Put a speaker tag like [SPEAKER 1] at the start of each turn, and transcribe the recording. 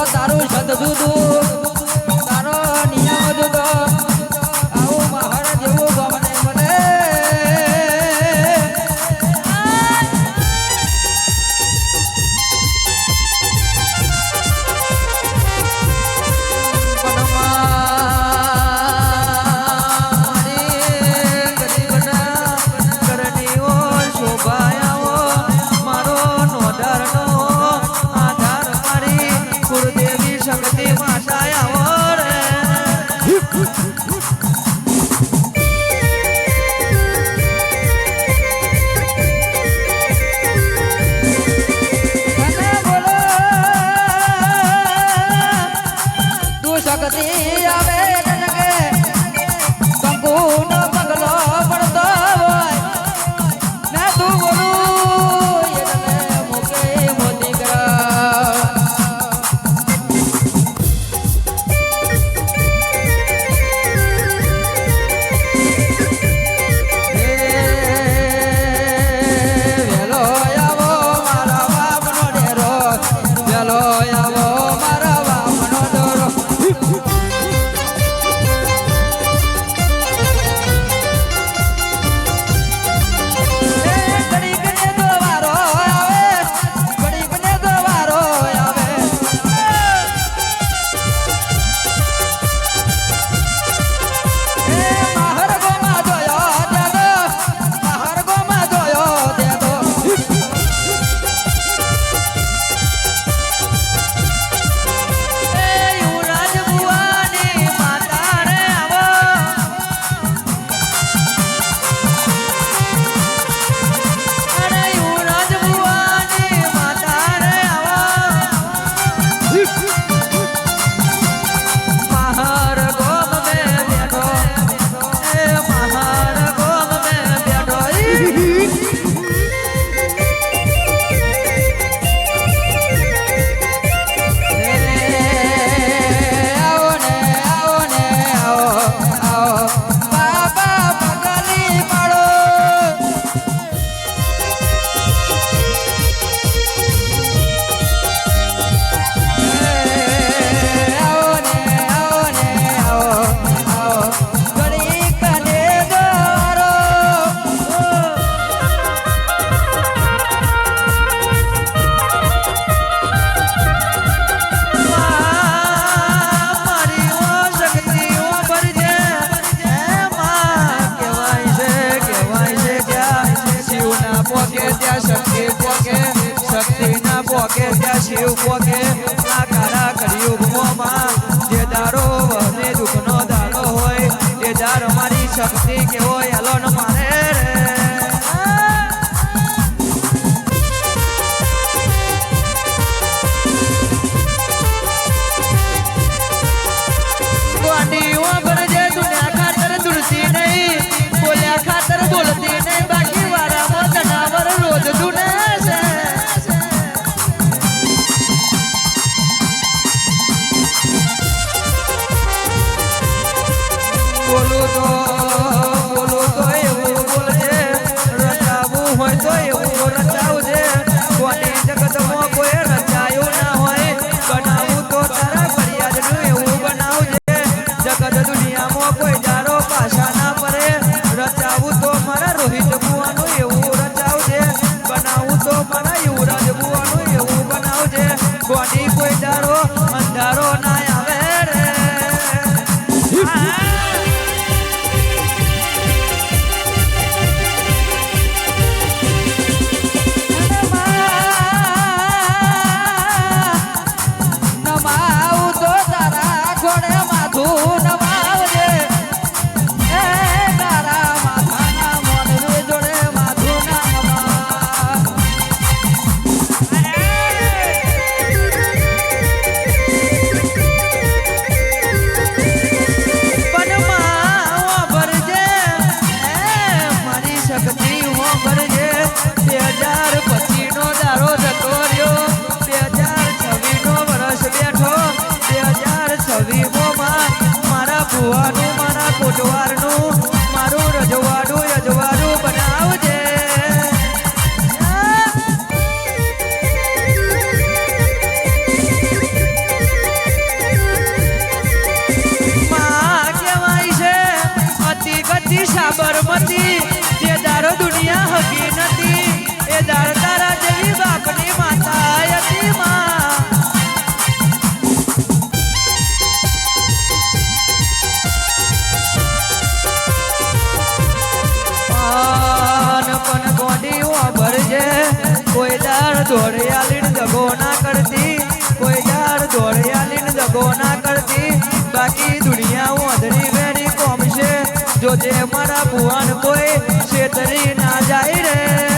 [SPEAKER 1] તારું શબ્દ જુદું તારો નિયમ જુદો આવું મહાર જેવું ગમને મને શિવ પોકે આ કાળા કળિયુગમાં જે દારો વહને દુઃખનો દાડો હોય એ દાર મારી શક્તિ કેવો એલો ન મારે રે ગોંડીઓ ભરજે દુનિયા ખાતર દુરતી નહીં બોલ્યા ખાતર બોલતી નહીં બાકી વારામાં જનાવર રોજ દુને છે બોલો તો એવું કોટવારનું મારું રજવાડું અજવાડું બનાવજે સાબરમતી જે દારો દુનિયા હકી નથી એ દાર તારા જેવી બાપની માતા હતી માં પણ ગોડી વાપરજે કોઈ દાર દોડિયાલીને દગો ના કરતી કોઈ દાર દોડિયાલીને દગો ના કરતી બાકી દુનિયા ઓધરી વેરી કોમ છે જો જે મારા ભુવન કોઈ છેતરી ના જાય રે